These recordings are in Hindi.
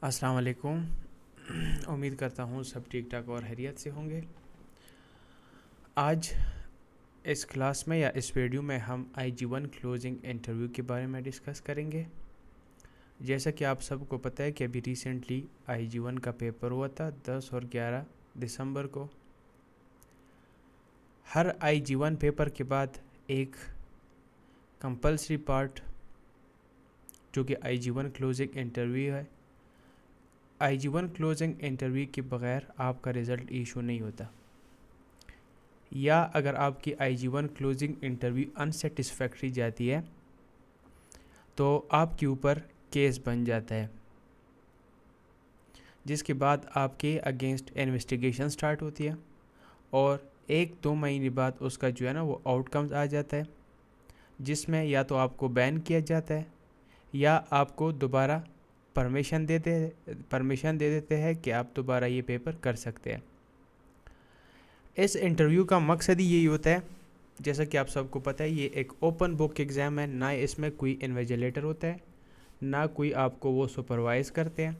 अस्सलाम वालेकुम। उम्मीद करता हूँ सब ठीक ठाक और खैरियत से होंगे। आज इस क्लास में या इस वीडियो में हम IG1 क्लोजिंग इंटरव्यू के बारे में डिस्कस करेंगे। जैसा कि आप सबको पता है कि अभी रिसेंटली IG1 का पेपर हुआ था 10 और 11 दिसंबर को। हर IG1 पेपर के बाद एक कंपल्सरी पार्ट जो कि IG1 क्लोजिंग इंटरव्यू है। IG1 क्लोजिंग इंटरव्यू के बगैर आपका रिज़ल्ट इशू नहीं होता, या अगर आपकी IG1 क्लोजिंग इंटरव्यू अनसेटिस्फैक्ट्री जाती है तो आपके ऊपर केस बन जाता है, जिसके बाद आपके अगेंस्ट इन्वेस्टिगेशन स्टार्ट होती है और 1-2 महीने बाद उसका जो है ना वो आउटकम्स आ जाता है, जिसमें या तो आपको बैन किया जाता है या आपको दोबारा परमिशन दे देते हैं कि आप दोबारा ये पेपर कर सकते हैं। इस इंटरव्यू का मकसद ही यही होता है, जैसा कि आप सबको पता है ये एक ओपन बुक एग्ज़ाम है, ना इसमें कोई इन्विजिलेटर होता है, ना कोई आपको वो सुपरवाइज़ करते हैं।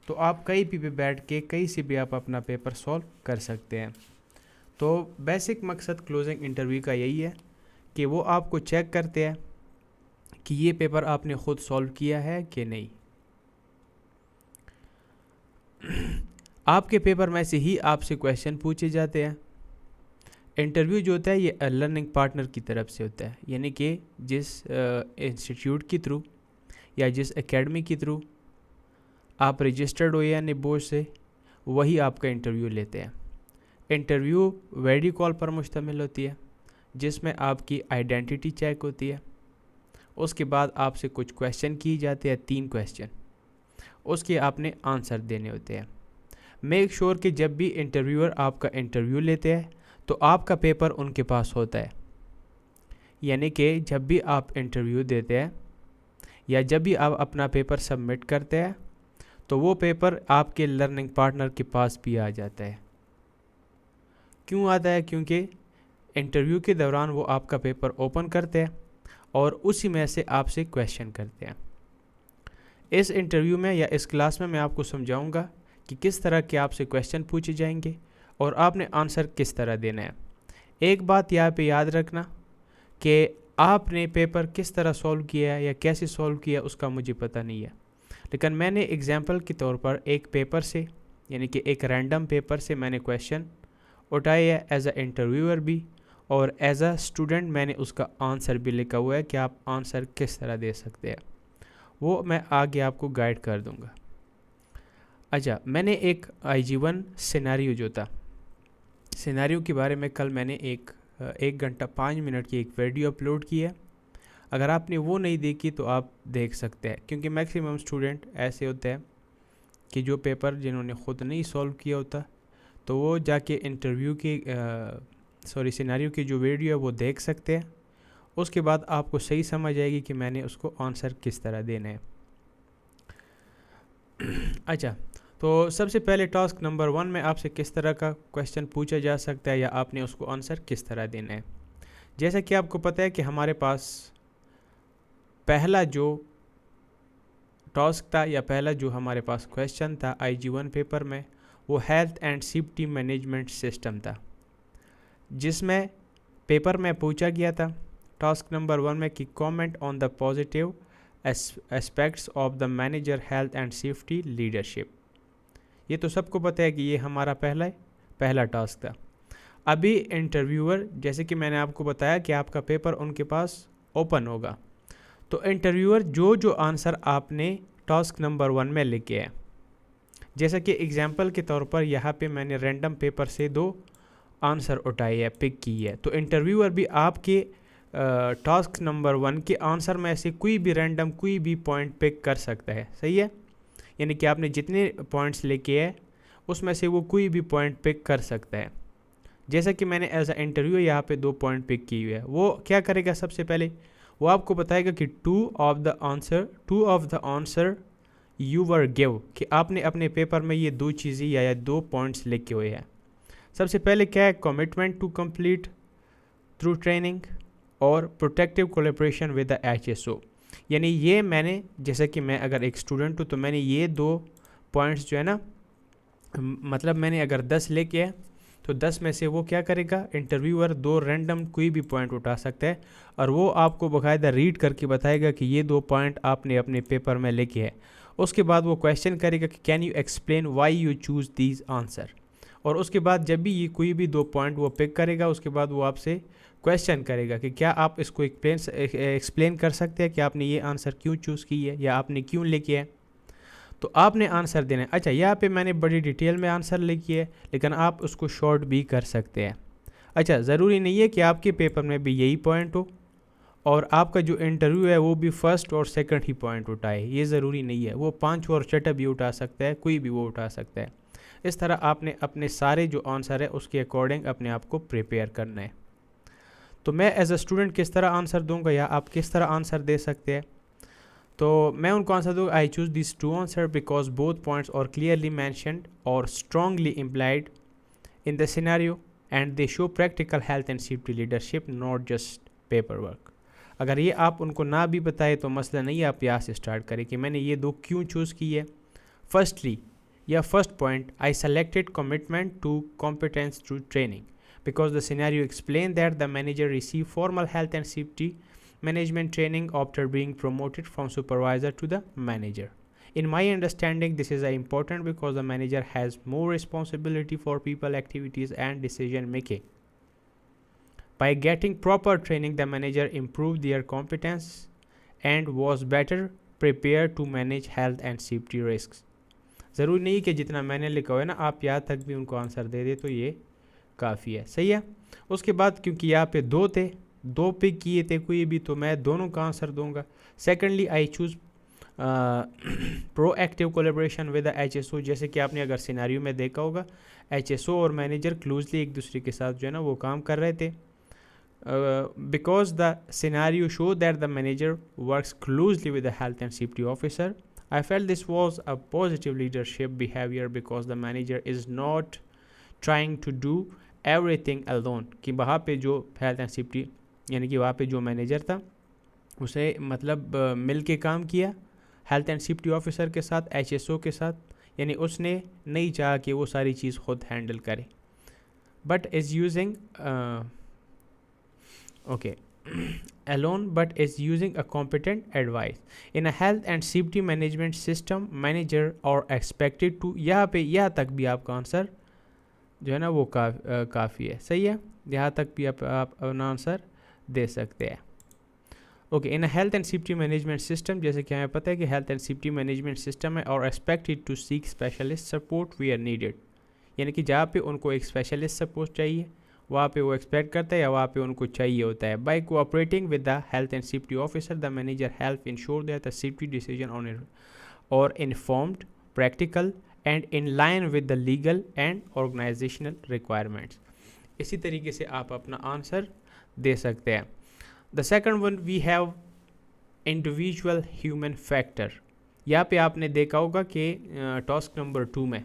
तो आप कहीं भी बैठ के कहीं से भी आप अपना पेपर सॉल्व कर सकते हैं। तो बेसिक मकसद क्लोजिंग इंटरव्यू का यही है कि वो आपको चेक करते हैं कि ये पेपर आपने ख़ुद सॉल्व किया है कि नहीं। आपके पेपर में से ही आपसे क्वेश्चन पूछे जाते हैं। इंटरव्यू जो होता है ये लर्निंग पार्टनर की तरफ से होता है, यानी कि जिस इंस्टीट्यूट के थ्रू या जिस एकेडमी के थ्रू आप रजिस्टर्ड हो या बोर्ड से, वही आपका इंटरव्यू लेते हैं। इंटरव्यू वीडियो कॉल पर मुश्तमिल होती है, जिसमें आपकी आइडेंटिटी चेक होती है। उसके बाद आपसे कुछ क्वेश्चन किए जाते हैं, 3 क्वेश्चन, उसके आपने आंसर देने होते हैं। मेक श्योर कि जब भी इंटरव्यूअर आपका इंटरव्यू लेते हैं तो आपका पेपर उनके पास होता है, यानी कि जब भी आप इंटरव्यू देते हैं या जब भी आप अपना पेपर सबमिट करते हैं तो वो पेपर आपके लर्निंग पार्टनर के पास भी आ जाता है। क्यों आता है? क्योंकि इंटरव्यू के दौरान वो आपका पेपर ओपन करते हैं और उसी में से आपसे क्वेश्चन करते हैं। इस इंटरव्यू में या इस क्लास में मैं आपको समझाऊंगा कि किस तरह के आपसे क्वेश्चन पूछे जाएंगे और आपने आंसर किस तरह देना है। एक बात यहाँ पे याद रखना कि आपने पेपर किस तरह सॉल्व किया है या कैसे सॉल्व किया उसका मुझे पता नहीं है, लेकिन मैंने एग्जांपल के तौर पर एक पेपर से, यानी कि एक रैंडम पेपर से मैंने क्वेश्चन उठाए है एज अ इंटरव्यूअर भी, और एज अ स्टूडेंट मैंने उसका आंसर भी लिखा हुआ है कि आप आंसर किस तरह दे सकते हैं। वो मैं आगे आपको गाइड कर दूंगा। अच्छा, मैंने एक IG1 सिनेरियो जो था, सिनेरियो के बारे में कल मैंने 1 घंटा 5 मिनट की एक वीडियो अपलोड की है। अगर आपने वो नहीं देखी तो आप देख सकते हैं, क्योंकि मैक्सिमम स्टूडेंट ऐसे होते हैं कि जो पेपर जिन्होंने ख़ुद नहीं सॉल्व किया होता तो वो जाके इंटरव्यू की सिनेरियो की जो वीडियो है वो देख सकते हैं। उसके बाद आपको सही समझ आएगी कि मैंने उसको आंसर किस तरह देना है। अच्छा, तो सबसे पहले टास्क नंबर 1 में आपसे किस तरह का क्वेश्चन पूछा जा सकता है या आपने उसको आंसर किस तरह देना है। जैसा कि आपको पता है कि हमारे पास पहला जो टास्क था या पहला जो हमारे पास क्वेश्चन था IG1 पेपर में, वो health and safety management system था, जिसमें पेपर में पूछा गया था टास्क नंबर 1 में कि comment on the positive aspects of the manager health and safety leadership. ये तो सबको पता है कि ये हमारा पहला टास्क था। अभी इंटरव्यूअर, जैसे कि मैंने आपको बताया कि आपका पेपर उनके पास ओपन होगा, तो इंटरव्यूअर जो आंसर आपने टास्क नंबर 1 में लिखे हैं, जैसा कि एग्जांपल के तौर पर यहाँ पे मैंने रैंडम पेपर से 2 आंसर उठाए है, पिक की है, तो इंटरव्यूअर भी आपके टास्क नंबर 1 के आंसर में से कोई भी रैंडम कोई भी पॉइंट पिक कर सकता है। सही है, यानी कि आपने जितने पॉइंट्स लेके हैं उसमें से वो कोई भी पॉइंट पिक कर सकता है। जैसा कि मैंने एज अ इंटरव्यू यहाँ पे 2 पॉइंट पिक की हुई है। वो क्या करेगा? सबसे पहले वो आपको बताएगा कि two of the answer you were give, कि आपने अपने पेपर में ये 2 चीज़ें या 2 पॉइंट्स लिखे हुए हैं। सबसे पहले क्या है? Commitment to complete through training और protective collaboration with the HSO। यानी ये मैंने, जैसे कि मैं अगर एक स्टूडेंट हूँ तो मैंने ये 2 पॉइंट्स जो है ना, मतलब मैंने अगर 10 लेके है तो 10 में से वो क्या करेगा, इंटरव्यूअर 2 रैंडम कोई भी पॉइंट उठा सकता है और वो आपको बाकायदा रीड करके बताएगा कि ये 2 पॉइंट आपने अपने पेपर में लेके है। उसके बाद वो क्वेश्चन करेगा कि can you explain why you choose these answer, और उसके बाद जब भी ये कोई भी 2 पॉइंट वो पिक करेगा उसके बाद वो आपसे क्वेश्चन करेगा कि क्या आप इसको एक्सप्लेन कर सकते हैं कि आपने ये आंसर क्यों चूज़ की है या आपने क्यों लेके है। तो आपने आंसर देना है। अच्छा, यहाँ पे मैंने बड़ी डिटेल में आंसर लिखी है, लेकिन आप उसको शॉर्ट भी कर सकते हैं। अच्छा, ज़रूरी नहीं है कि आपके पेपर में भी यही पॉइंट हो और आपका जो इंटरव्यू है वो भी फर्स्ट और सेकंड ही पॉइंट उठाए, ये ज़रूरी नहीं है। वो 5 और छठा भी उठा सकता है, कोई भी वो उठा सकता है। इस तरह आपने अपने सारे जो आंसर है उसके अकॉर्डिंग अपने आप को प्रिपेयर करना है। तो मैं एज अ स्टूडेंट किस तरह आंसर दूंगा या आप किस तरह आंसर दे सकते हैं, तो मैं उनको आंसर दूंगा, I choose this to answer because both points are clearly mentioned और strongly implied in the scenario and they show practical health and safety leadership, not just paper work. अगर ये आप उनको ना भी बताए तो मसला नहीं है, आप यहाँ से स्टार्ट करें कि मैंने ये 2 क्यों चूज़ की है। फर्स्टली या first point, I selected commitment to competence through training because the scenario explained that the manager received formal health and safety management training after being promoted from supervisor to the manager. In my understanding, this is important because the manager has more responsibility for people activities and decision making. By getting proper training, the manager improved their competence and was better prepared to manage health and safety risks. ज़रूरी नहीं कि जितना मैंने लिखा हुआ है ना आप यहाँ तक भी उनको आंसर दे दे तो ये काफ़ी है, सही है। उसके बाद क्योंकि यहाँ पे 2 थे, 2 पिक किए थे कोई भी, तो मैं दोनों का आंसर दूंगा। Secondly, I choose proactive collaboration with the HSO। जैसे कि आपने अगर सिनेरियो में देखा होगा, HSO और मैनेजर क्लोजली एक दूसरे के साथ जो है ना वो काम कर रहे थे। Because the scenario show that the manager works closely with the health and safety officer, I felt this was a positive leadership behaviour because the manager is not trying to do everything alone. कि वहाँ पे जो हेल्थ एंड सेफ्टी यानी कि वहाँ पे जो मैनेजर था उसे मतलब मिल के काम किया हेल्थ एंड सेफ्टी ऑफिसर के साथ, HSO के साथ, यानी उसने नहीं चाहा कि वो सारी चीज़ खुद हैंडल करे। But is using okay alone but is using a competent advice in a health and safety management system, manager are expected to, यहाँ पे यहाँ तक भी आपका आंसर जो है ना वो काफ़ी है, सही है। यहाँ तक भी आप अपना आंसर दे सकते हैं। Okay, in health and safety management system, जैसे कि हमें पता है कि health and safety management system है और expected to seek specialist support we are needed, यानी कि जहाँ पे उनको एक स्पेशलिस्ट सपोर्ट चाहिए वहाँ पे वो एक्सपेक्ट करता है या वहाँ पे उनको चाहिए होता है। By cooperating with the health and safety officer, the manager help ensure that the safety decision on or informed, practical and in line with the legal and organisational requirements. इसी तरीके से आप अपना आंसर दे सकते हैं। The second one we have individual human factor. यहाँ पे आपने देखा होगा कि टास्क नंबर 2 में,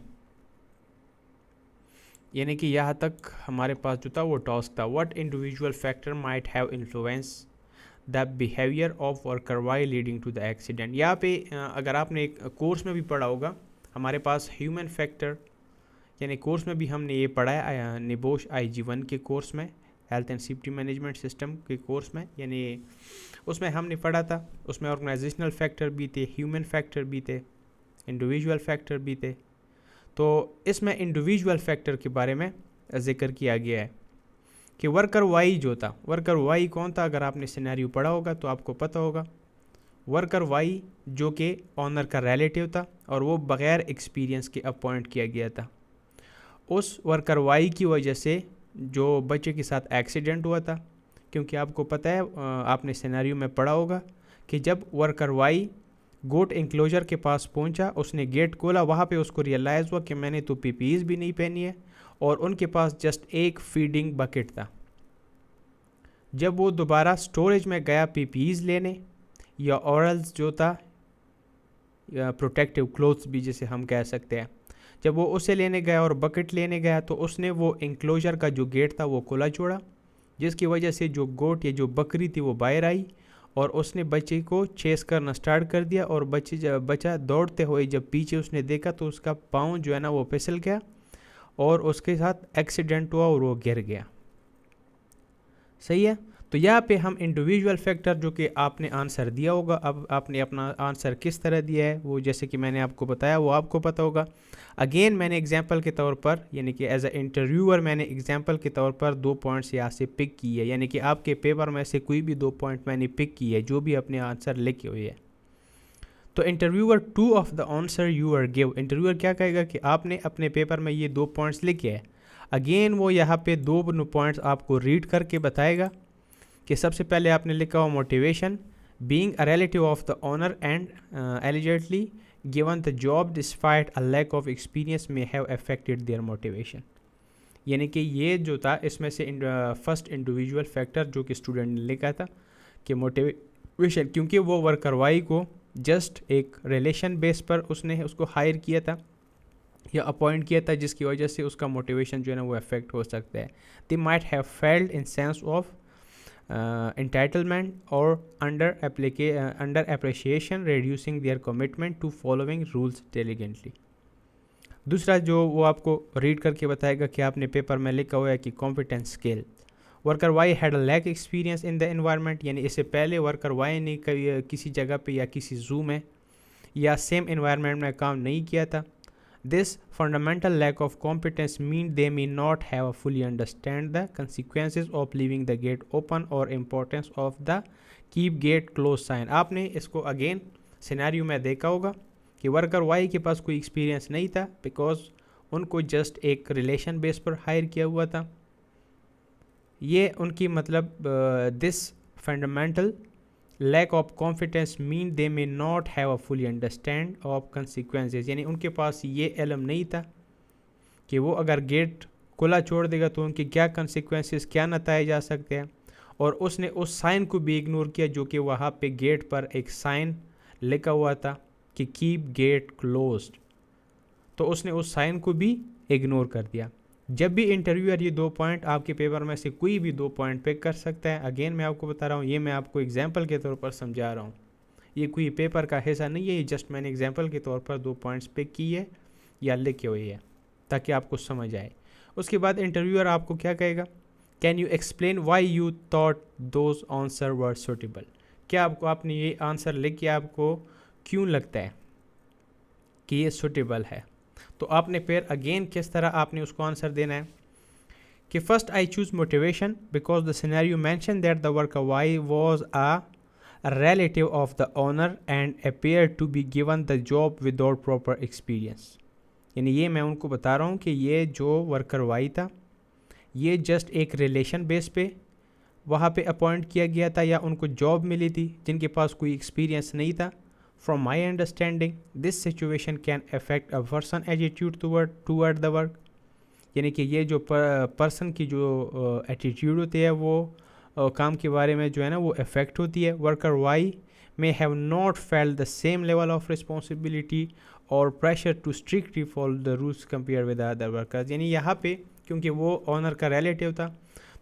यानी कि यहाँ तक हमारे पास जो था वो टास्क था, what individual factor might have influence the behaviour of worker Y leading to the accident. यहाँ पे अगर आपने एक कोर्स में भी पढ़ा होगा, हमारे पास ह्यूमन फैक्टर यानी कोर्स में भी हमने ये पढ़ा है निबोश IG1 के कोर्स में, health and safety management system के कोर्स में, यानी उसमें हमने पढ़ा था। उसमें ऑर्गेनाइजेशनल फैक्टर भी थे, ह्यूमन फैक्टर भी थे, इंडिविजुअल फैक्टर भी थे। तो इसमें इंडिविजुअल फैक्टर के बारे में जिक्र किया गया है कि वर्कर वाई जो था, वर्कर वाई कौन था, अगर आपने सिनेरियो पढ़ा होगा तो आपको पता होगा। वर्कर वाई जो कि ऑनर का रिलेटिव था और वो बग़ैर एक्सपीरियंस के अपॉइंट किया गया था। उस वर्कर वाई की वजह से जो बच्चे के साथ एक्सीडेंट हुआ था, क्योंकि आपको पता है आपने सिनेरियो में पढ़ा होगा कि जब वर्कर वाई गोट इंक्लोजर के पास पहुंचा, उसने गेट खोला, वहाँ पे उसको रियलाइज़ हुआ कि मैंने तो PPEs भी नहीं पहनी है और उनके पास जस्ट एक फीडिंग बकेट था। जब वो दोबारा स्टोरेज में गया PPEs लेने या ऑरल्स जो था या प्रोटेक्टिव क्लोथ्स भी जिसे हम कह सकते हैं, जब वो उसे लेने गया और बकेट लेने गया तो उसने वो इंक्लोजर का जो गेट था वो खुला छोड़ा, जिसकी वजह से जो गोट या जो बकरी थी वो बाहर आई और उसने बच्चे को चेस करना स्टार्ट कर दिया, और बच्चा दौड़ते हुए जब पीछे उसने देखा तो उसका पाँव जो है ना वो फिसल गया और उसके साथ एक्सीडेंट हुआ और वो गिर गया। सही है। तो यहाँ पे हम इंडिविजुअल फैक्टर जो कि आपने आंसर दिया होगा, अब आपने अपना आंसर किस तरह दिया है वो जैसे कि मैंने आपको बताया वो आपको पता होगा। अगेन मैंने एग्जांपल के तौर पर यानी कि एज अ इंटरव्यूअर मैंने एग्जांपल के तौर पर 2 पॉइंट्स यहाँ से पिक की है, यानी कि आपके पेपर में से कोई भी 2 पॉइंट मैंने पिक की है जो भी अपने आंसर लिखे हुए है। तो interviewer 2 of the answer you are give, interviewer क्या कहेगा कि आपने अपने पेपर में ये 2 पॉइंट्स लिखे हैं। अगेन वो यहाँ पे 2 पॉइंट्स आपको रीड करके बताएगा कि सबसे पहले आपने लिखा हुआ motivation, being a relative of the owner and allegedly given the job despite a lack of experience may have affected their motivation. यानी कि ये जो था इसमें से फर्स्ट इंडिविजुअल फैक्टर जो कि स्टूडेंट ने लिखा था कि मोटिवेशन, क्योंकि वो वर्कर वाई को जस्ट एक रिलेशन बेस पर उसने उसको हायर किया था या अपॉइंट किया था, जिसकी वजह से उसका मोटिवेशन जो है ना वो अफेक्ट हो सकता है। They might have failed in sense of entitlement or under appreciation reducing their commitment to following rules diligently। दूसरा जो वो आपको रीड करके बताएगा कि आपने पेपर में लिखा हुआ है कि competence skill, worker Y had a lack experience in the environment, यानी इससे पहले वर्कर वाई ने किसी जगह पे या किसी जू में या सेम एनवायरनमेंट में काम नहीं किया था। This fundamental lack of competence means they may not have fully understand the consequences of leaving the gate open or importance of the keep gate closed sign। आपने इसको अगेन सिनेरियो में देखा होगा कि वर्कर वाई के पास कोई एक्सपीरियंस नहीं था बिकॉज उनको जस्ट एक रिलेशन बेस पर हायर किया हुआ था। ये उनकी मतलब this fundamental lack of confidence mean they may not have a fully understand of consequences, यानी उनके पास ये इल्म नहीं था कि वो अगर गेट खुला छोड़ देगा तो उनके क्या कंसिक्वेंसेस क्या नताए जा सकते हैं। और उसने उस साइन को भी इग्नोर किया जो कि वहाँ पे गेट पर एक साइन लिखा हुआ था कि कीप गेट क्लोज्ड, तो उसने उस साइन को भी इग्नोर कर दिया। जब भी इंटरव्यूअर ये 2 पॉइंट आपके पेपर में से कोई भी 2 पॉइंट पिक कर सकता है। अगेन मैं आपको बता रहा हूँ, ये मैं आपको एग्जांपल के तौर पर समझा रहा हूँ, ये कोई पेपर का हिस्सा नहीं है, ये जस्ट मैंने एग्जांपल के तौर पर 2 पॉइंट्स पिक की है या लिखे हुई है ताकि आपको समझ आए। उसके बाद इंटरव्यूअर आपको क्या कहेगा, can you explain why you thought those answer were suitable, क्या आपको आपने ये आंसर लिख के आपको क्यों लगता है कि ये सुटेबल है। तो आपने फिर अगेन किस तरह आपने उसको आंसर देना है कि first I choose motivation because the scenario mention that the worker Y was a relative of the owner and appear to be given the job without proper experience. यानी ये मैं उनको बता रहा हूँ कि ये जो वर्कर वाई था ये जस्ट एक रिलेशन बेस पे वहाँ पे अपॉइंट किया गया था या उनको जॉब मिली थी जिनके पास कोई एक्सपीरियंस नहीं था। From my understanding, this situation can affect a person attitude toward the work। यानी कि ये जो पर्सन की जो एटीट्यूड होती है वो काम के बारे में जो है ना वो अफेक्ट होती है। Worker Y may have not felt the same level of responsibility or pressure to strictly follow the rules compared with other workers। यानी यहाँ पे क्योंकि वो ऑनर का रिलेटिव था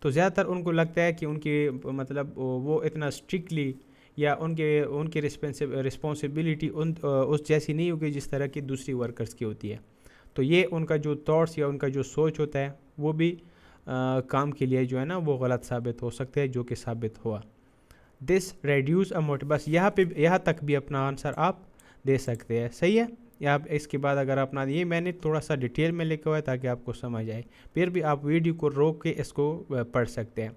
तो ज़्यादातर उनको लगता है कि उनकी मतलब वो इतना स्ट्रिक्टली या उनकी रिस्पॉन्सिबिलिटी उस जैसी नहीं होगी जिस तरह की दूसरी वर्कर्स की होती है। तो ये उनका जो थॉट्स या उनका जो सोच होता है वो भी काम के लिए जो है ना वो गलत साबित हो सकते हैं, जो कि साबित हुआ। दिस रेड्यूस अ मोटिव, बस यहाँ तक भी अपना आंसर आप दे सकते हैं। सही है। या इसके बाद अगर अपना ये मैंने थोड़ा सा डिटेल में लिखा हुआ है ताकि आपको समझ आए, फिर भी आप वीडियो को रोक के इसको पढ़ सकते हैं।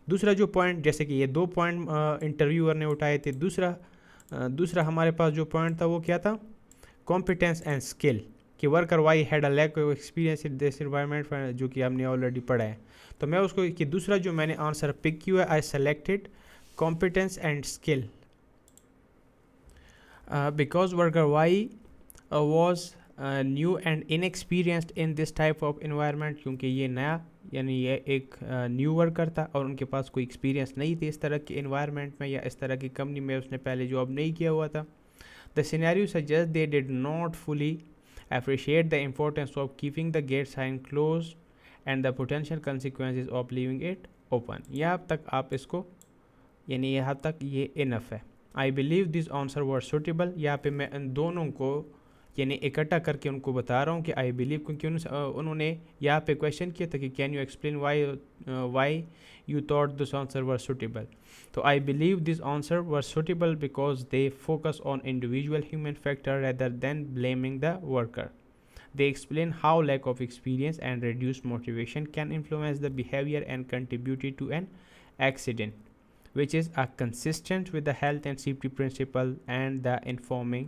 दूसरा जो पॉइंट, जैसे कि ये 2 पॉइंट इंटरव्यूअर ने उठाए थे, दूसरा हमारे पास जो पॉइंट था वो क्या था, कॉम्पिटेंस एंड स्किल, कि worker Y had a lack of experience in this environment, जो कि हमने ऑलरेडी पढ़ा है। तो मैं उसको कि दूसरा जो मैंने आंसर पिक किया है, I selected competence and skill because worker Y was new and inexperienced in this type of environment, क्योंकि ये नया यानी ये एक न्यू वर्कर था और उनके पास कोई एक्सपीरियंस नहीं थी इस तरह के इन्वायरमेंट में या इस तरह की कंपनी में उसने पहले जॉब नहीं किया हुआ था। The scenario suggest they did not fully appreciate the importance of keeping the gate sign close and the potential consequences of leaving it open. यहाँ तक आप इसको यानी यहाँ तक ये इनफ है। आई believe this answer were suitable, यहाँ पे मैं इन दोनों को यानी इकट्ठा करके उनको बता रहा हूँ कि आई बिलीव, क्योंकि उन्होंने यहाँ पे क्वेश्चन किया था कि can you explain why you thought this answer were suitable. तो I believe this answer were suitable because they focus on individual human factor rather than blaming the worker. They explain how lack of experience and reduced motivation can influence the behavior and contributed to an accident, which is consistent with the health and safety principle and the informing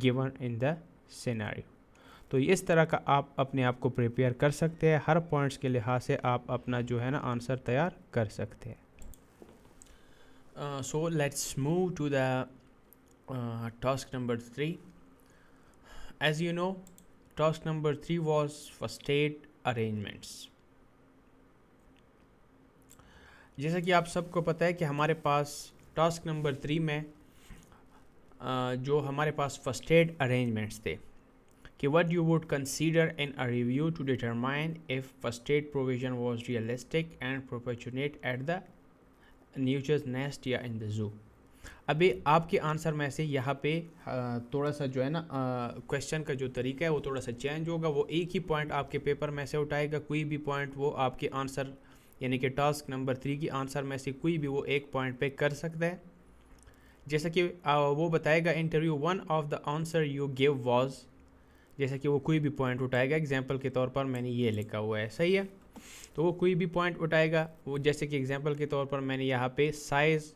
given in the scenario. तो इस तरह का आप अपने आप को प्रिपेयर कर सकते हैं, हर पॉइंट्स के लिहाज से आप अपना जो है ना आंसर तैयार कर सकते हैं. So let's move to the task number 3. As you know, task number 3 was first aid arrangements. जैसा कि आप सबको पता है कि हमारे पास टास्क नंबर 3 में जो हमारे पास फर्स्ट एड अरेंजमेंट्स थे कि what you would consider in a review to determine if first aid provision was realistic and proportionate at the nature's nest या इन द जू. अभी आपके आंसर में से यहाँ पे थोड़ा सा जो है ना क्वेश्चन का जो तरीका है वो थोड़ा सा चेंज होगा. वो एक ही पॉइंट आपके पेपर में से उठाएगा, कोई भी पॉइंट वो आपके आंसर यानी कि टास्क नंबर 3 की आंसर में से कोई भी वो एक पॉइंट पे कर सकता है. जैसा कि वो बताएगा interview one of the answer you give was, जैसा कि वो कोई भी पॉइंट उठाएगा. एग्जांपल के तौर पर मैंने ये लिखा हुआ है, सही है, तो वो कोई भी पॉइंट उठाएगा. वो जैसे कि एग्जांपल के तौर पर मैंने यहाँ पे size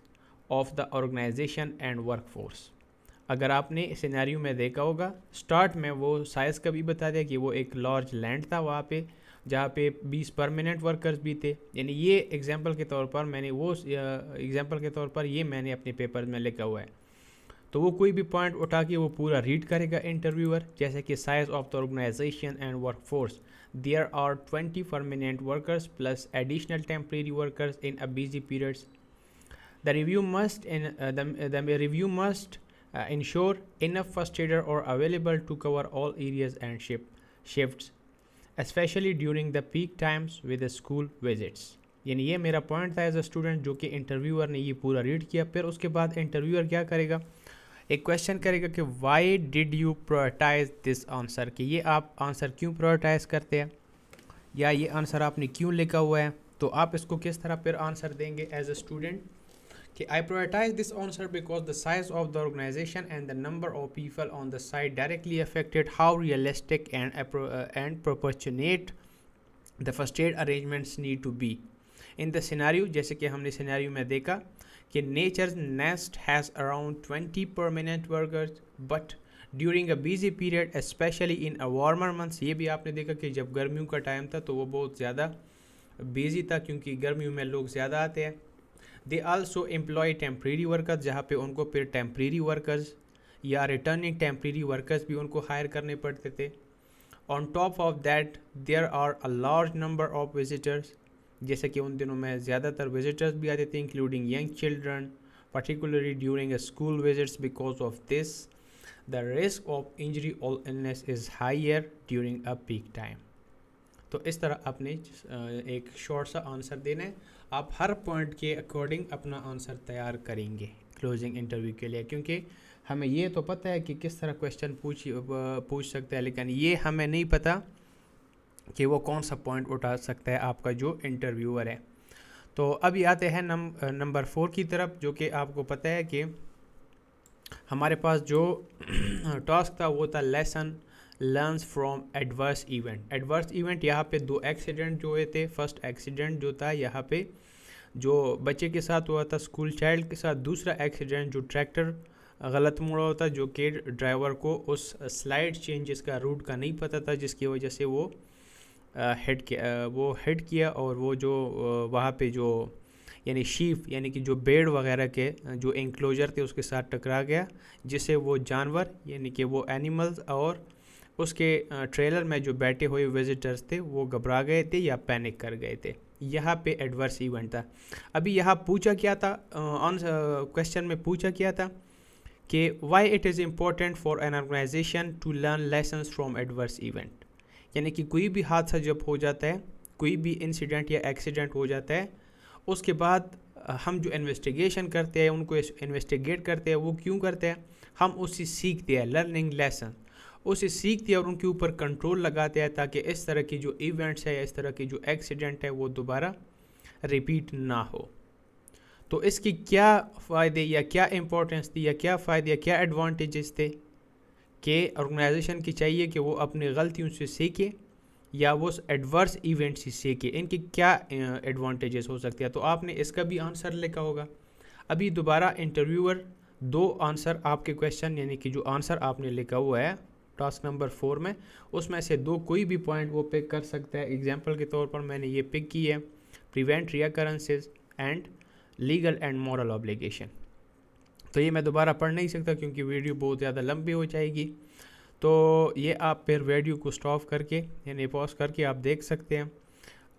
of the organisation and workforce, अगर आपने सिनेरियो में देखा होगा स्टार्ट में वो साइज़ का भी बता दिया कि वो एक लार्ज लैंड था वहाँ पे जहाँ पे 20 परमानेंट वर्कर्स भी थे. यानी ये एग्जांपल के तौर पर मैंने वो एग्जांपल के तौर पर ये मैंने अपने पेपर में लिखा हुआ है. तो वो कोई भी पॉइंट उठा के वो पूरा रीड करेगा इंटरव्यूअर, जैसे कि size of the organisation and workforce, there are 20 permanent workers plus additional temporary workers in a busy periods. The review must ensure enough first aider are available to cover all areas and shifts, especially during the peak times with the school visits. यानी ये मेरा पॉइंट था एज अ स्टूडेंट, जो कि इंटरव्यूअर ने ये पूरा रीड किया. फिर उसके बाद इंटरव्यूअर क्या करेगा, एक क्वेश्चन करेगा कि why did you prioritise this answer, कि ये आप आंसर क्यों प्रायोरिटाइज करते हैं या ये आंसर आपने क्यों लिखा हुआ है. तो आप इसको किस तरह फिर आंसर देंगे एज अ स्टूडेंट कि I prioritize this answer because the size of the organization and the number of people on the site directly affected how realistic and proportionate the first aid arrangements need to be. In the scenario, जैसे कि हमने सिनेरियो में देखा कि nature's nest has around 20 permanent workers, but during a busy period, especially in a warmer months, ये भी आपने देखा कि जब गर्मियों का टाइम था तो वो बहुत ज़्यादा बिजी था क्योंकि गर्मियों में लोग ज़्यादा आते हैं. They also employ temporary workers, जहाँ पे उनको फिर टेम्प्रेरी वर्कर्स या रिटर्निंग टेम्प्रेरी वर्कर्स भी उनको हायर करने पड़ते थे. On top of that there are a large number of visitors, जैसे कि उन दिनों में ज़्यादातर विजिटर्स भी आते थे including young children, particularly during a school visits. Because of this, the risk of injury or illness is higher during a peak time. तो इस तरह आपने एक शॉर्ट सा आंसर देना है. आप हर पॉइंट के अकॉर्डिंग अपना आंसर तैयार करेंगे क्लोजिंग इंटरव्यू के लिए, क्योंकि हमें ये तो पता है कि किस तरह क्वेश्चन पूछ सकते हैं, लेकिन ये हमें नहीं पता कि वो कौन सा पॉइंट उठा सकता है आपका जो इंटरव्यूअर है. तो अभी आते हैं नंबर 4 की तरफ, जो कि आपको पता है कि हमारे पास जो टास्क था वो था lesson learns from adverse event. Adverse event यहाँ पे 2 एक्सीडेंट जो हुए थे. फर्स्ट एक्सीडेंट जो था यहाँ पे जो बच्चे के साथ हुआ था, स्कूल चाइल्ड के साथ. दूसरा एक्सीडेंट जो ट्रैक्टर गलत मुड़ा होता, जो कि ड्राइवर को उस स्लाइड चेंजेस का रूट का नहीं पता था, जिसकी वजह से वो हिट किया और वो जो वहाँ पे जो यानी शीप यानी कि जो बेड वगैरह के जो इंक्लोजर थे उसके साथ टकरा गया, जिससे वो जानवर यानी कि वो एनिमल्स और उसके ट्रेलर में जो बैठे हुए विजिटर्स थे वो घबरा गए थे या पैनिक कर गए थे. यहाँ पे एडवर्स इवेंट था. अभी यहाँ पूछा क्या था, क्वेश्चन में पूछा क्या था कि why it is important for an organisation to learn lessons from adverse event. यानी कि कोई भी हादसा जब हो जाता है, कोई भी इंसिडेंट या एक्सीडेंट हो जाता है, उसके बाद हम जो इन्वेस्टिगेशन करते हैं, उनको इन्वेस्टिगेट करते हैं, वो क्यों करते हैं? हम उससे सीखते हैं, लर्निंग लेसन, उसे सीखते हैं और उनके ऊपर कंट्रोल लगाते हैं ताकि इस तरह की जो इवेंट्स है या इस तरह की जो एक्सीडेंट है वो दोबारा रिपीट ना हो। तो इसकी क्या फ़ायदे या क्या इम्पोर्टेंस थी या क्या फ़ायदे या क्या एडवांटेजेस थे कि ऑर्गेनाइजेशन की चाहिए कि वो अपनी गलतियों से सीखे या वो एडवर्स इवेंट से सीखे, इनकी क्या एडवांटेजेस हो सकते हैं? तो आपने इसका भी आंसर लिखा होगा। अभी दोबारा इंटरव्यूअर 2 आंसर आपके क्वेश्चन यानी कि जो आंसर आपने लिखा हुआ है टास्क नंबर 4 में, उसमें से 2 कोई भी पॉइंट वो पिक कर सकता है। एग्जांपल के तौर पर मैंने ये पिक की है, prevent recurrences and legal and moral obligation. तो ये मैं दोबारा पढ़ नहीं सकता क्योंकि वीडियो बहुत ज़्यादा लंबी हो जाएगी, तो ये आप फिर वीडियो को स्टॉप करके यानी पॉज करके आप देख सकते हैं।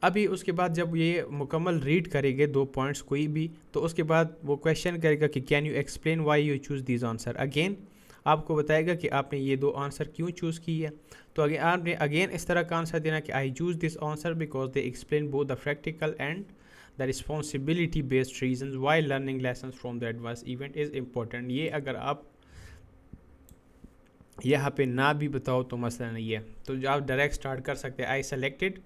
अभी उसके बाद जब ये मुकम्मल रीड करेंगे 2 पॉइंट्स कोई भी, तो उसके बाद वो क्वेश्चन करेगा कि can you explain why you choose this answer. Again आपको बताएगा कि आपने ये 2 आंसर क्यों चूज़ की है। तो अगेन आपने इस तरह का आंसर देना कि I choose this answer because they explain both the practical and the responsibility based reason why learning lesson from the adverse event is important. ये अगर आप यहाँ पे ना भी बताओ तो मसला नहीं है, तो जो आप डायरेक्ट स्टार्ट कर सकते हैं। आई सेलेक्टेड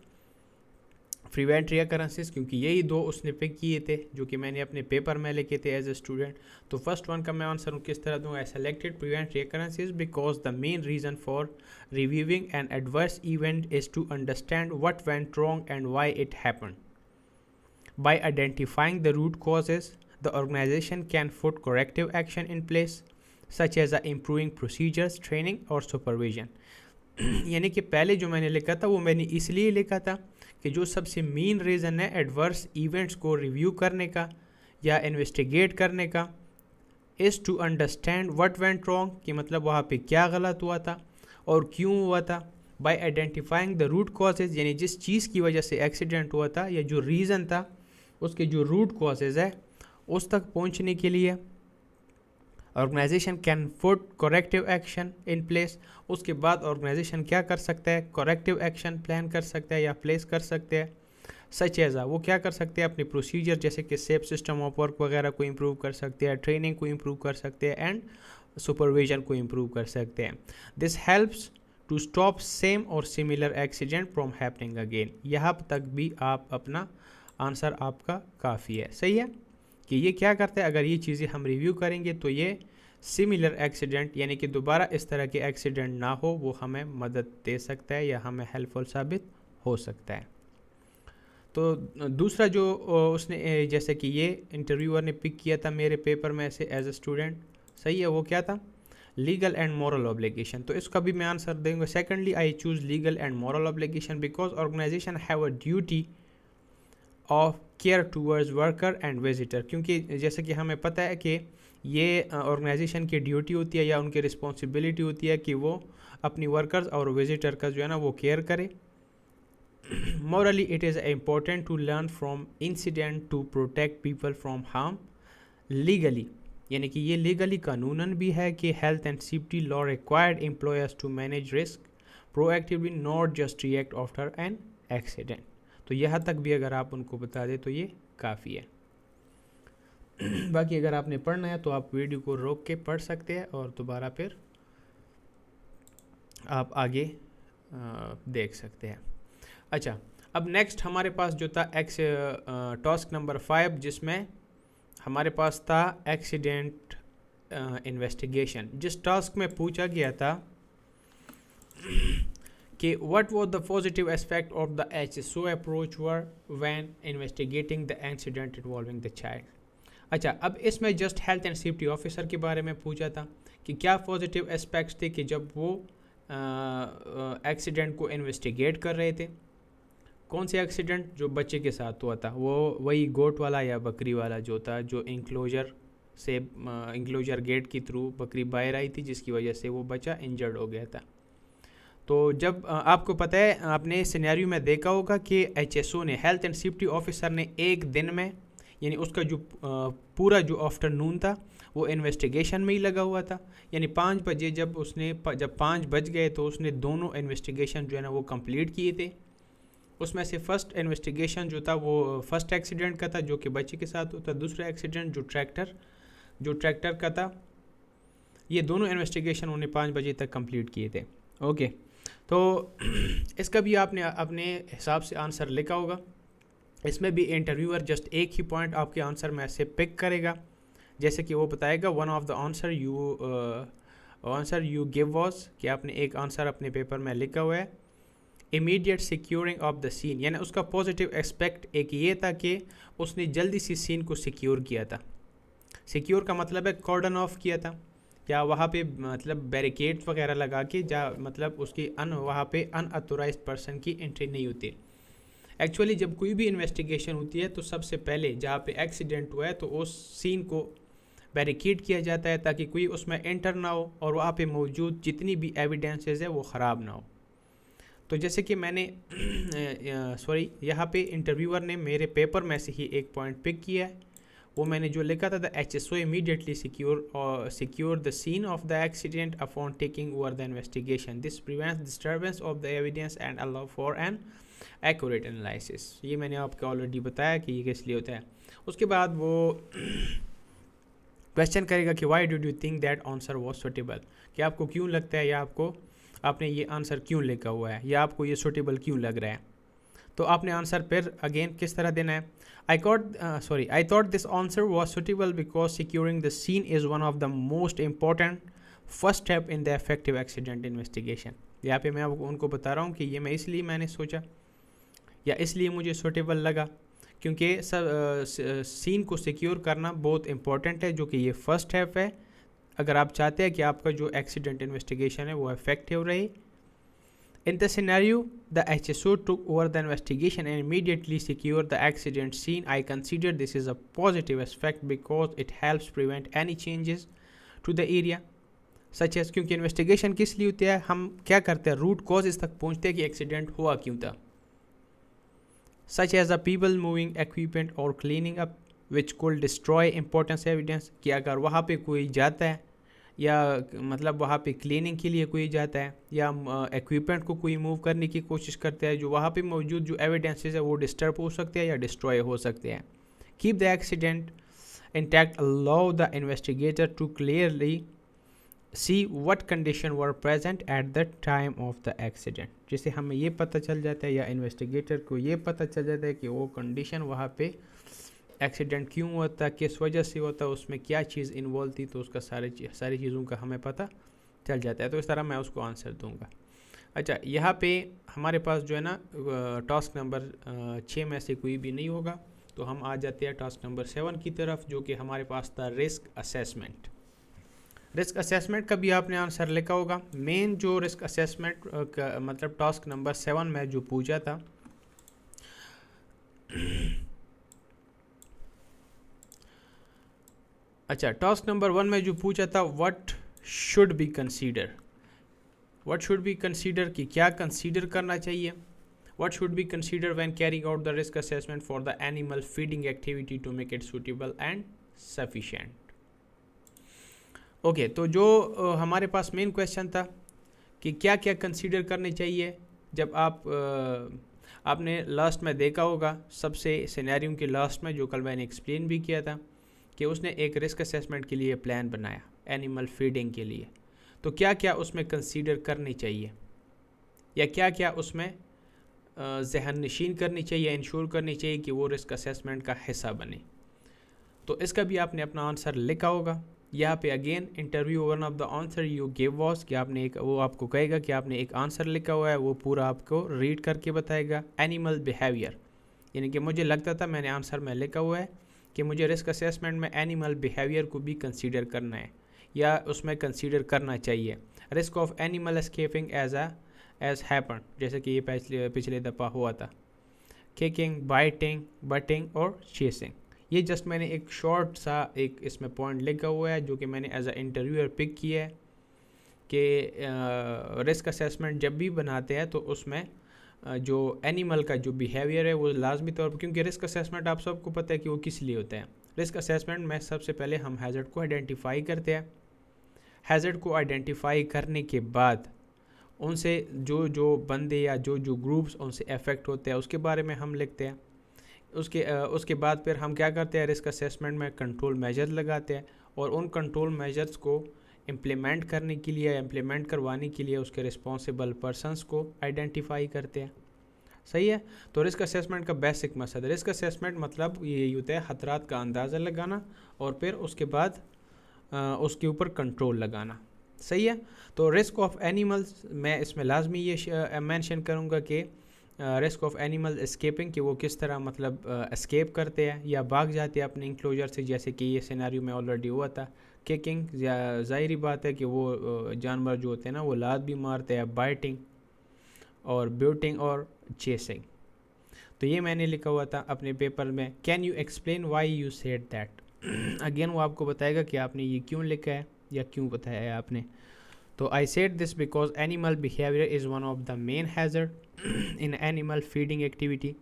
प्रिवेंट रिकरेंसेस क्योंकि यही 2 उसने पिक किए थे जो कि मैंने अपने पेपर में लिखे थे एज ए स्टूडेंट। तो फर्स्ट वन का मैं आंसर किस तरह दूँ? I selected prevent recurrences because the main reason for reviewing an adverse event is to understand what went wrong and why it happened. By identifying the root causes, the organization can put corrective action in place, such as improving procedures, training और supervision। यानी कि पहले जो मैंने लिखा था वो मैंने इसलिए लिखा था कि जो सबसे मेन रीज़न है एडवर्स इवेंट्स को रिव्यू करने का या इन्वेस्टिगेट करने का, is to understand what went wrong, कि मतलब वहाँ पे क्या गलत हुआ था और क्यों हुआ था। By identifying the root causes, यानी जिस चीज़ की वजह से एक्सीडेंट हुआ था या जो रीज़न था उसके जो रूट कॉजेज़ है उस तक पहुंचने के लिए organisation can put corrective action in place. उसके बाद ऑर्गेनाइजेशन क्या कर सकता है? करेक्टिव एक्शन प्लान कर सकता है या प्लेस कर सकते हैं। सच एज़ वो क्या कर सकते हैं? अपने प्रोसीजर जैसे कि सेफ सिस्टम ऑफ वर्क वगैरह को इम्प्रूव कर सकते हैं, ट्रेनिंग को इम्प्रूव कर सकते हैं एंड सुपरविजन को इम्प्रूव कर सकते हैं। This helps to stop same or similar accident from happening again. यहाँ तक भी आप अपना आंसर आपका काफ़ी है। सही है कि ये क्या करता है, अगर ये चीज़ें हम रिव्यू करेंगे तो ये सिमिलर एक्सीडेंट यानी कि दोबारा इस तरह के एक्सीडेंट ना हो वो हमें मदद दे सकता है या हमें हेल्पफुल साबित हो सकता है। तो दूसरा जो उसने जैसे कि ये इंटरव्यूअर ने पिक किया था मेरे पेपर में से एज ए स्टूडेंट, सही है, वो क्या था? Legal and moral obligation. तो इसका भी मैं आंसर देंगे। Secondly I choose legal and moral obligation because organisation have a duty of care towards worker and visitor. क्योंकि जैसे कि हमें पता है कि ये ऑर्गेनाइजेशन की ड्यूटी होती है या उनकी रिस्पॉन्सिबिलिटी होती है कि वो अपनी वर्कर्स और विजिटर का जो है ना वो केयर करे। Morally it is important to learn from incident to protect people from harm. Legally यानी कि ये लीगली कानूनन भी है कि health and safety law required employers to manage risk proactively not just react after an accident. तो यहाँ तक भी अगर आप उनको बता दें तो ये काफ़ी है। बाकी अगर आपने पढ़ना है तो आप वीडियो को रोक के पढ़ सकते हैं और दोबारा फिर आप आगे देख सकते हैं। अच्छा, अब नेक्स्ट हमारे पास जो था टास्क नंबर 5 जिसमें हमारे पास था एक्सीडेंट इन्वेस्टिगेशन। जिस टास्क में पूछा गया था कि what was the positive aspect of the HSO approach were when investigating the incident involving the child। अच्छा, अब इसमें just health and safety officer के बारे में पूछा था कि क्या पॉजिटिव एस्पेक्ट्स थे कि जब वो एक्सीडेंट को इन्वेस्टिगेट कर रहे थे। कौन से एक्सीडेंट? जो बच्चे के साथ हुआ था, वो वही गोट वाला या बकरी वाला जो था, जो इंक्लोजर गेट के थ्रू बकरी बाहर आई थी जिसकी वजह से वो बच्चा इंजर्ड हो गया था। तो जब आपको पता है, आपने सिनेरियो में देखा होगा कि HSO ने, हेल्थ एंड सेफ्टी ऑफिसर ने, एक दिन में यानी उसका जो पूरा जो आफ्टरनून था वो इन्वेस्टिगेशन में ही लगा हुआ था। यानी 5 बजे जब 5 बज गए तो उसने दोनों इन्वेस्टिगेशन जो है ना वो कंप्लीट किए थे। उसमें से फर्स्ट इन्वेस्टिगेशन जो था वो फर्स्ट एक्सीडेंट का था जो कि बच्चे के साथ होता, दूसरा एक्सीडेंट जो ट्रैक्टर का था। ये दोनों इन्वेस्टिगेशन उन्हें 5 बजे तक कंप्लीट किए थे। ओके, तो इसका भी आपने अपने हिसाब से आंसर लिखा होगा। इसमें भी इंटरव्यूअर जस्ट एक ही पॉइंट आपके आंसर में से पिक करेगा, जैसे कि वो बताएगा one of the answer you give was, कि आपने एक आंसर अपने पेपर में लिखा हुआ है immediate securing of the scene, यानी उसका पॉजिटिव एस्पेक्ट एक ये था कि उसने जल्दी सी सीन को सिक्योर किया था। सिक्योर का मतलब है कॉर्डन ऑफ किया था, या वहाँ पे मतलब बैरिकेड्स वगैरह लगा के, जा मतलब उसकी वहाँ पे अनऑथोराइज्ड पर्सन की एंट्री नहीं होती। एक्चुअली जब कोई भी इन्वेस्टिगेशन होती है तो सबसे पहले जहाँ पे एक्सीडेंट हुआ है तो उस सीन को बैरिकेड किया जाता है ताकि कोई उसमें एंटर ना हो और वहाँ पे मौजूद जितनी भी एविडेंसेस है वो ख़राब ना हो। तो जैसे कि मैंने यहाँ पे इंटरव्यूअर ने मेरे पेपर में से ही एक पॉइंट पिक किया है, वो मैंने जो लिखा था, the HSO immediately secure the scene of the accident upon taking over the investigation, this prevents disturbance of the evidence and allow for an accurate analysis. ये मैंने आपको ऑलरेडी बताया कि ये किस लिए होता है। उसके बाद वो क्वेश्चन करेगा कि why did you think that answer was suitable, कि आपको क्यों लगता है या आपने ये आंसर क्यों लिखा हुआ है या आपको ये सुटेबल क्यों लग रहा है। तो आपने आंसर फिर अगेन किस तरह देना है, I thought this answer was suitable because securing the scene is one of the most important first step in the effective accident investigation. यहाँ पे मैं उनको बता रहा हूँ कि ये मैंने सोचा या इसलिए मुझे सूटेबल लगा क्योंकि सीन को सिक्योर करना बहुत इंपॉर्टेंट है, जो कि ये फर्स्ट स्टेप है अगर आप चाहते हैं कि आपका जो एक्सीडेंट इन्वेस्टिगेशन है वो इफेक्टिव रहे। इन the scenario the HSO took over the investigation and immediately secured the accident scene. I consider this is a positive aspect because it helps prevent any changes to the area such as, क्योंकि इन्वेस्टिगेशन किस लिए होती है, हम क्या करते हैं, रूट कॉजेज तक पहुंचते हैं कि एक्सीडेंट हुआ क्यों था, such as the people moving equipment or cleaning up which could destroy important evidence, कि अगर वहाँ पे कोई जाता है या मतलब वहाँ पे क्लीनिंग के लिए कोई जाता है या इक्विपमेंट को कोई मूव करने की कोशिश करता है, जो वहाँ पे मौजूद जो एविडेंसेस है वो डिस्टर्ब हो सकते हैं या डिस्ट्रॉय हो सकते हैं। Keep the accident intact, allow the investigator to clearly see what condition were present at the time of the accident, जिससे हमें ये पता चल जाता है या इन्वेस्टिगेटर को ये पता चल जाता है कि वो कंडीशन वहाँ पे एक्सीडेंट क्यों होता, किस वजह से होता, उसमें क्या चीज़ इन्वॉल्व थी, तो उसका सारी चीज़ों का हमें पता चल जाता है। तो इस तरह मैं उसको आंसर दूंगा। अच्छा, यहाँ पे हमारे पास जो है ना टास्क नंबर 6 में से कोई भी नहीं होगा, तो हम आ जाते हैं टास्क नंबर 7 की तरफ, जो कि हमारे पास था रिस्क असेसमेंट। रिस्क असेसमेंट का भी आपने आंसर लिखा होगा। मेन जो रिस्क असेसमेंट का मतलब टास्क नंबर 7 में जो पूछा था, अच्छा टास्क नंबर 1 में जो पूछा था व्हाट शुड बी कंसीडर, कि क्या कंसीडर करना चाहिए, what should be consider when carrying out the risk assessment for the animal feeding activity to make it suitable and sufficient. Okay, तो जो हमारे पास मेन क्वेश्चन था कि क्या क्या कंसीडर करने चाहिए जब आपने लास्ट में देखा होगा, सबसे सिनेरियो के लास्ट में जो कल मैंने एक्सप्लेन भी किया था कि उसने एक रिस्क असेसमेंट के लिए प्लान बनाया एनिमल फीडिंग के लिए, तो क्या क्या उसमें कंसीडर करनी चाहिए या क्या क्या उसमें जहन नशीन करनी चाहिए, इंश्योर करनी चाहिए कि वो रिस्क असेसमेंट का हिस्सा बने। तो इसका भी आपने अपना आंसर लिखा होगा। यहाँ पे again interview one of the answer you give was, कि आपने वो आपको कहेगा कि आपने एक आंसर लिखा हुआ है, वो पूरा आपको रीड करके बताएगा। एनिमल बिहेवियर, यानी कि मुझे लगता था मैंने आंसर में लिखा हुआ है कि मुझे रिस्क असेसमेंट में एनिमल बिहेवियर को भी कंसीडर करना है या उसमें कंसीडर करना चाहिए। Risk of animal escaping as happen, जैसे कि ये पिछले दफ़ा हुआ था, किकिंग, बाइटिंग, बटिंग और चेसिंग। ये जस्ट मैंने एक शॉर्ट सा एक इसमें पॉइंट लिखा हुआ है जो कि मैंने एज अ इंटरव्यूअर पिक किया है कि रिस्क असेसमेंट जब भी बनाते हैं तो उसमें जो एनिमल का जो बिहेवियर है वो लाजमी तौर पर, क्योंकि रिस्क असेसमेंट आप सबको पता है कि वो किस लिए होता है। रिस्क असेसमेंट में सबसे पहले हम हैज़र्ड को आइडेंटिफाई करते हैं। हैज़र्ड को आइडेंटिफाई करने के बाद उनसे जो जो बंदे या जो जो ग्रुप्स उनसे अफेक्ट होते हैं उसके बारे में हम लिखते हैं। उसके बाद फिर हम क्या करते हैं, रिस्क असेसमेंट में कंट्रोल मेजर लगाते हैं और उन कंट्रोल मेजर्स को इम्प्लीमेंट करने के लिए, इम्प्लीमेंट करवाने के लिए उसके रिस्पॉन्सिबल पर्सनस को आइडेंटिफाई करते हैं। सही है। तो रिस्क असेसमेंट का बेसिक मकसद, रिस्क असेसमेंट मतलब ये होता है खतरात का अंदाज़ा लगाना और फिर उसके बाद उसके ऊपर कंट्रोल लगाना। सही है। तो रिस्क ऑफ एनिमल्स, मैं इसमें लाजमी ये मेंशन करूँगा कि रिस्क ऑफ एनिमल एस्केपिंग, कि वो किस तरह मतलब एस्केप करते हैं या भाग जाते हैं अपने इंक्लोजर से, जैसे कि ये सिनेरियो में ऑलरेडी हुआ था। किकिंग, ज़ाहिरी बात है कि वो जानवर जो होते हैं ना वो लात भी मारते हैं, बाइटिंग और ब्यूटिंग और चेसिंग। तो ये मैंने लिखा हुआ था अपने पेपर में। Can you explain why you said that. Again वो आपको बताएगा कि आपने ये क्यों लिखा है या क्यों बताया है आपने। तो I said this because animal behaviour is one of the main hazard in animal feeding activity,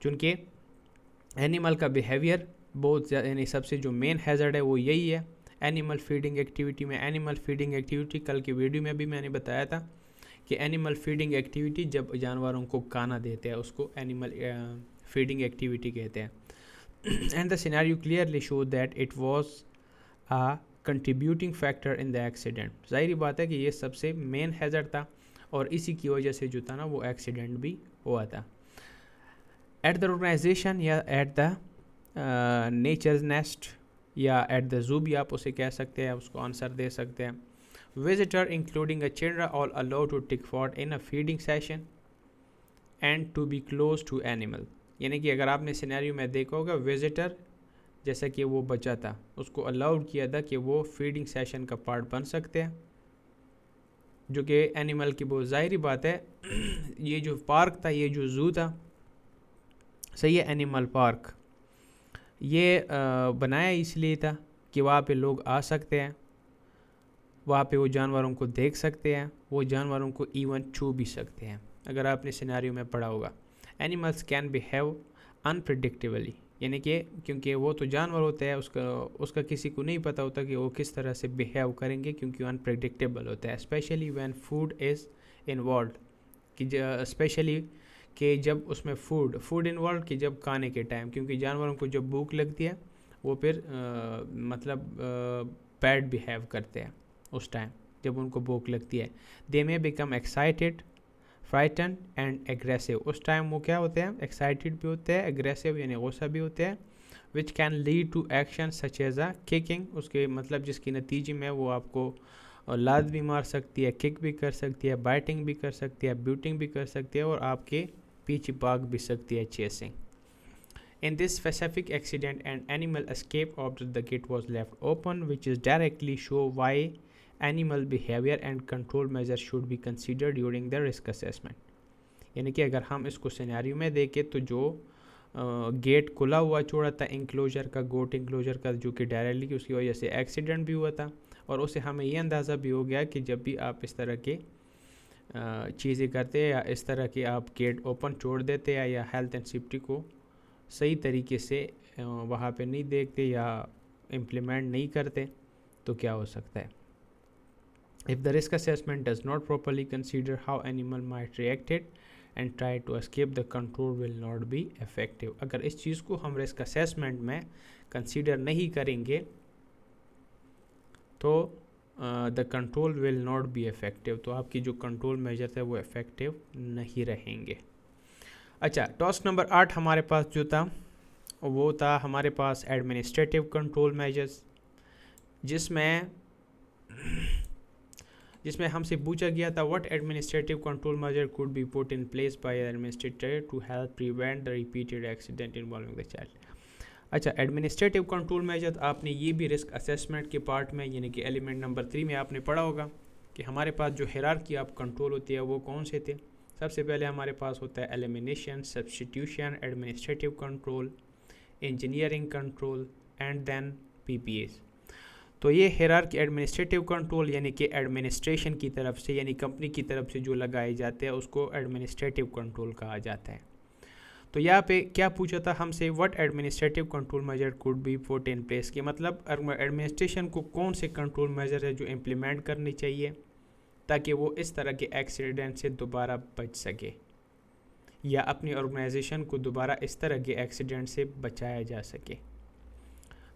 चूँकि एनिमल का बिहेवियर बहुत ज़्यादा, यानी सबसे जो मेन हैज़र्ड है वो यही है एनिमल फीडिंग एक्टिविटी में। एनिमल फीडिंग एक्टिविटी कल की वीडियो में भी मैंने बताया था कि एनिमल फीडिंग एक्टिविटी जब जानवरों को खाना देते हैं उसको एनिमल फीडिंग एक्टिविटी कहते हैं। And the scenario clearly show that it was a contributing factor in the accident. ज़ाहिरी बात है कि ये सबसे मेन हैज़र्ड था और इसी की वजह से जो था ना वो एक्सीडेंट भी हुआ था। एट द ऑर्गेनाइजेशन या एट द नेचर्स नेस्ट या एट द जू भी आप उसे कह सकते हैं, उसको आंसर दे सकते हैं। Visitor including a children all allowed to take part in a feeding session and to be close to animal। यानी कि अगर आपने सिनेरियो में देखा होगा, विजिटर जैसा कि वो बच्चा था उसको अलाउड किया था कि वो फीडिंग सेशन का पार्ट बन सकते हैं, जो कि एनिमल की बहुत ज़ाहिरी बात है। ये जो पार्क था, ये जो जू था, सही है, एनिमल पार्क, ये बनाया इसलिए था कि वहाँ पे लोग आ सकते हैं, वहाँ पे वो जानवरों को देख सकते हैं, वो जानवरों को इवन छू भी सकते हैं। अगर आपने सिनेरियो में पढ़ा होगा, एनिमल्स कैन बिहेव अनप्रिडिक्टेबली, यानी कि क्योंकि वो तो जानवर होता है, उसका किसी को नहीं पता होता कि वो किस तरह से बिहेव करेंगे, क्योंकि अनप्रिडिक्टेबल होता है। Specially when food is involve, कि स्पेशली कि जब उसमें फूड इन्वॉल्व, कि जब खाने के टाइम, क्योंकि जानवरों को जब भूख लगती है वो फिर मतलब बैड बिहेव करते हैं उस टाइम जब उनको भूख लगती है। They may become excited, frighten and aggressive, उस टाइम वो क्या होते हैं, एक्साइटेड भी होते हैं, एग्रेसिव यानी गुस्सा भी होते हैं। Which can lead to action such as a kicking, उसके मतलब जिसके नतीजे में वो आपको लात भी मार सकती है, किक भी कर सकती है, बाइटिंग भी कर सकती है, ब्यूटिंग भी कर सकती है और आपके पीछे भाग भी सकती है, chasing. In this specific accident, an animal escaped after the gate was left open, which is directly show why animal behavior and control measures should be considered during the risk assessment। यानी कि अगर हम इसको सिनेरियो में देखें तो जो गेट खुला हुआ छोड़ा था इंक्लोजर का, गोट इंक्लोजर का, जो कि डायरेक्टली उसकी वजह से एक्सीडेंट भी हुआ था और उससे हमें ये अंदाज़ा भी हो गया कि जब भी आप इस तरह के चीज़ें करते हैं या इस तरह के आप गेट ओपन छोड़ देते हैं या हेल्थ एंड सेफ्टी को सही तरीके से वहाँ पे नहीं देखते या इम्प्लीमेंट नहीं करते तो क्या हो सकता है। If the risk assessment does not properly consider how animal might reacted and try to escape, the control will not be effective. अगर इस चीज़ को हम रिस्क असेसमेंट में कंसीडर नहीं करेंगे तो the control will not be effective, तो आपकी जो कंट्रोल मेजर है वो इफेक्टिव नहीं रहेंगे। अच्छा, टास्क नंबर 8 हमारे पास जो था वो था हमारे पास एडमिनिस्ट्रेटिव कंट्रोल मेजर्स, जिसमें हमसे पूछा गया था what administrative control measure could be put in place by administrator to help prevent the repeated accident involving the child. अच्छा, एडमिनिस्ट्रेटिव कंट्रोल मेजर आपने ये भी रिस्क असेसमेंट के पार्ट में यानी कि एलिमेंट नंबर 3 में आपने पढ़ा होगा कि हमारे पास जो हिरार्की ऑफ कंट्रोल होती है वो कौन से थे। सबसे पहले हमारे पास होता है elimination, substitution, administrative control, engineering control and then PPEs. तो ये हिरार्की एडमिनिस्ट्रेटिव कंट्रोल यानी कि एडमिनिस्ट्रेशन की तरफ से यानी कंपनी की तरफ से जो लगाए जाते हैं उसको एडमिनिस्ट्रेटिव कंट्रोल कहा जाता है। तो यहाँ पे क्या पूछा था हमसे, what administrative control measure could be put in place, के मतलब एडमिनिस्ट्रेशन को कौन से कंट्रोल मेजर है जो इम्प्लीमेंट करनी चाहिए ताकि वो इस तरह के एक्सीडेंट से दोबारा बच सके या अपनी ऑर्गेनाइजेशन को दोबारा इस तरह के एक्सीडेंट से बचाया जा सके।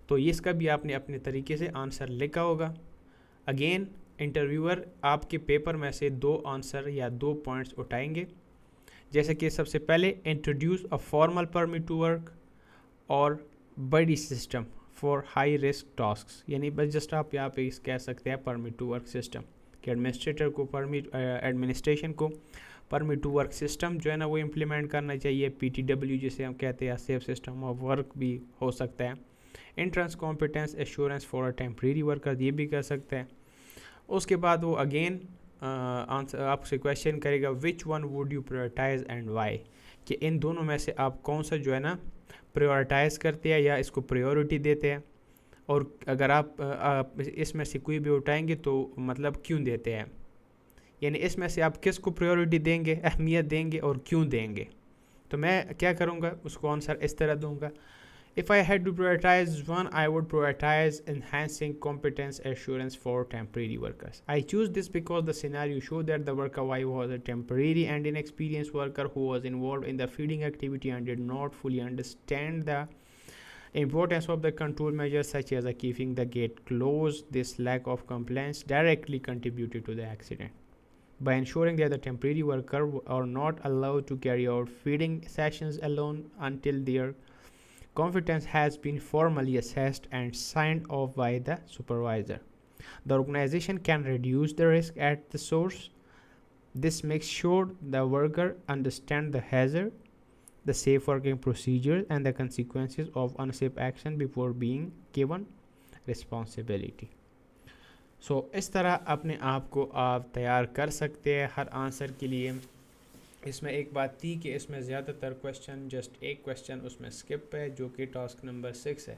तो इसका भी आपने अपने तरीके से आंसर लिखा होगा। अगेन इंटरव्यूअर आपके पेपर में से 2 आंसर या 2 पॉइंट्स उठाएंगे, जैसे कि सबसे पहले introduce a formal permit to work और buddy system for high risk tasks, यानी बस जस्ट आप यहाँ पे कह सकते हैं परमिट टू वर्क सिस्टम कि एडमिनिस्ट्रेटर को एडमिनिस्ट्रेशन को परमिट टू वर्क सिस्टम जो है ना वो इम्प्लीमेंट करना चाहिए। PTW जिसे हम कहते हैं सेफ सिस्टम ऑफ वर्क भी हो सकता है। Entrance competence assurance for a temporary worker ये भी कर सकते हैं। उसके बाद वो अगेन आंसर आपसे क्वेश्चन करेगा which one would you prioritise and why, कि इन दोनों में से आप कौन सा जो है ना प्रायोरिटाइज करते हैं या इसको प्रायोरिटी देते हैं, और अगर आप इसमें से कोई भी उठाएंगे तो मतलब क्यों देते हैं, यानी इसमें से आप किस को प्रायोरिटी देंगे, अहमियत देंगे और क्यों देंगे। तो मैं क्या करूँगा, उसको आंसर इस तरह दूंगा, If I had to prioritize one, I would prioritize enhancing competence assurance for temporary workers. I choose this because the scenario showed that the worker Y was a temporary and inexperienced worker who was involved in the feeding activity and did not fully understand the importance of the control measures such as keeping the gate closed. This lack of compliance directly contributed to the accident. By ensuring that the temporary worker are not allowed to carry out feeding sessions alone until their competence has been formally assessed and signed off by the supervisor, the organization can reduce the risk at the source. This makes sure the worker understands the hazard, the safe working procedures, and the consequences of unsafe action before being given responsibility. So इस तरह अपने आप को आप तैयार कर सकते हैं हर आंसर के लिए। इसमें एक बात थी कि इसमें ज़्यादातर क्वेश्चन जस्ट एक क्वेश्चन उसमें स्किप है जो कि टास्क नंबर 6 है,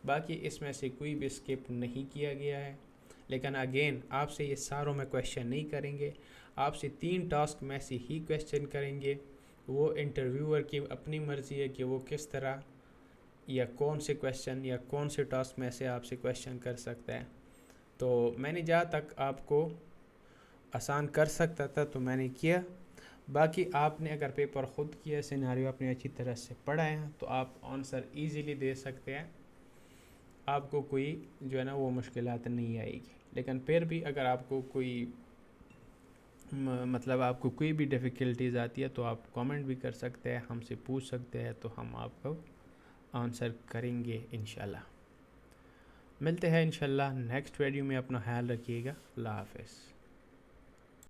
बाकी इसमें से कोई भी स्किप नहीं किया गया है। लेकिन अगेन आपसे ये सारों में क्वेश्चन नहीं करेंगे, आपसे 3 टास्क में से ही क्वेश्चन करेंगे। वो इंटरव्यूअर की अपनी मर्ज़ी है कि वो किस तरह या कौन से क्वेश्चन या कौन से टास्क में से आपसे क्वेश्चन कर सकता है। तो मैंने जहाँ तक आपको आसान कर सकता था तो मैंने किया, बाकी आपने अगर पेपर ख़ुद किया, सिनेरियो आपने अच्छी तरह से पढ़ा है तो आप आंसर इजीली दे सकते हैं, आपको कोई जो है ना वो मुश्किलात नहीं आएगी। लेकिन फिर भी अगर आपको कोई मतलब आपको कोई भी डिफ़िकल्टीज़ आती है तो आप कमेंट भी कर सकते हैं, हमसे पूछ सकते हैं, तो हम आपको आंसर करेंगे इंशाल्लाह। मिलते हैं इंशाल्लाह नेक्स्ट वीडियो में। अपना ख्याल रखिएगा। अल्लाह हाफ़िज़।